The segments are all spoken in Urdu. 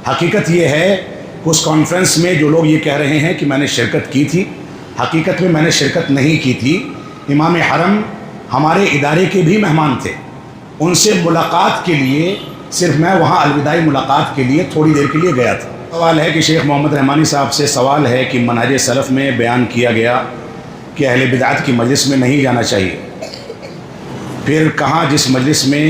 حقیقت یہ ہے کہ اس کانفرنس میں جو لوگ یہ کہہ رہے ہیں کہ میں نے شرکت کی تھی، حقیقت میں نے شرکت نہیں کی تھی۔ امام حرم ہمارے ادارے کے بھی مہمان تھے، ان سے ملاقات کے لیے صرف میں وہاں الوداعی ملاقات کے لیے تھوڑی دیر کے لیے گیا تھا۔ سوال ہے کہ شیخ محمد رحمانی صاحب سے سوال ہے کہ منہج سلف میں بیان کیا گیا کہ اہل بدعت کی مجلس میں نہیں جانا چاہیے، پھر کہاں جس مجلس میں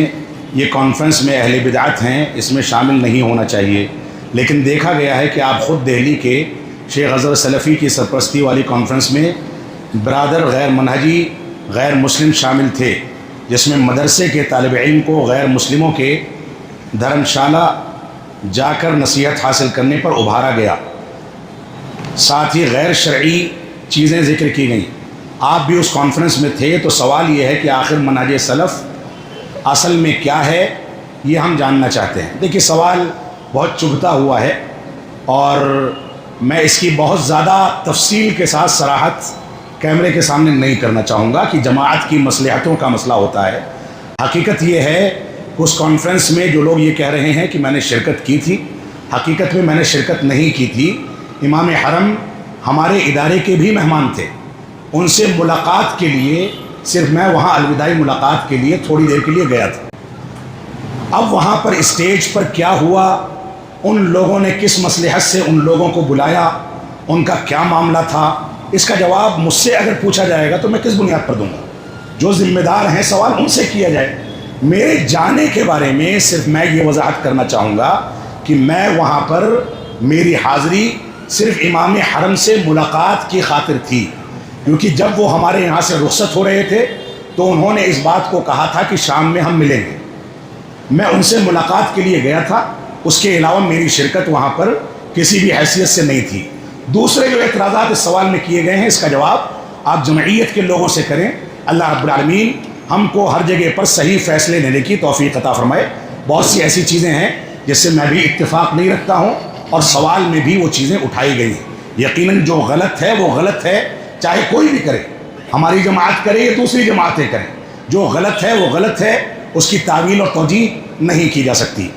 یہ کانفرنس میں اہل بدعت ہیں اس میں شامل نہیں ہونا چاہیے، لیکن دیکھا گیا ہے کہ آپ خود دہلی کے شیخ اظہر سلفی کی سرپرستی والی کانفرنس میں برادر غیر منہجی غیر مسلم شامل تھے، جس میں مدرسے کے طالب علم کو غیر مسلموں کے دھرم شالہ جا کر نصیحت حاصل کرنے پر ابھارا گیا، ساتھ ہی غیر شرعی چیزیں ذکر کی گئیں۔ آپ بھی اس کانفرنس میں تھے، تو سوال یہ ہے کہ آخر منہج سلف اصل میں کیا ہے، یہ ہم جاننا چاہتے ہیں۔ دیکھیے سوال بہت چبھتا ہوا ہے اور میں اس کی بہت زیادہ تفصیل کے ساتھ صراحت کیمرے کے سامنے نہیں کرنا چاہوں گا کہ جماعت کی مصلحتوں کا مسئلہ ہوتا ہے۔ حقیقت یہ ہے کہ اس کانفرنس میں جو لوگ یہ کہہ رہے ہیں کہ میں نے شرکت کی تھی، حقیقت میں نے شرکت نہیں کی تھی۔ امام حرم ہمارے ادارے کے بھی مہمان تھے، ان سے ملاقات کے لیے صرف میں وہاں الوداعی ملاقات کے لیے تھوڑی دیر کے لیے گیا تھا۔ اب وہاں پر اسٹیج پر کیا ہوا، ان لوگوں نے کس مصلحت سے ان لوگوں کو بلایا، ان کا کیا معاملہ تھا، اس کا جواب مجھ سے اگر پوچھا جائے گا تو میں کس بنیاد پر دوں گا؟ جو ذمہ دار ہیں سوال ان سے کیا جائے۔ میرے جانے کے بارے میں صرف میں یہ وضاحت کرنا چاہوں گا کہ میں وہاں پر میری حاضری صرف امام حرم سے ملاقات کی خاطر تھی، کیونکہ جب وہ ہمارے یہاں سے رخصت ہو رہے تھے تو انہوں نے اس بات کو کہا تھا کہ شام میں ہم ملیں گے۔ میں ان سے ملاقات کے لیے گیا تھا، اس کے علاوہ میری شرکت وہاں پر کسی بھی حیثیت سے نہیں تھی۔ دوسرے جو اعتراضات اس سوال میں کیے گئے ہیں، اس کا جواب آپ جمعیت کے لوگوں سے کریں۔ اللہ رب العالمین ہم کو ہر جگہ پر صحیح فیصلے لینے کی توفیق عطا فرمائے۔ بہت سی ایسی چیزیں ہیں جس سے میں بھی اتفاق نہیں رکھتا ہوں، اور سوال میں بھی وہ چیزیں اٹھائی گئی ہیں۔ یقیناً جو غلط ہے وہ غلط ہے، چاہے کوئی بھی کرے، ہماری جماعت کرے یا دوسری جماعتیں کریں، جو غلط ہے وہ غلط ہے، اس کی تعویل اور توجیہ نہیں کی جا سکتی۔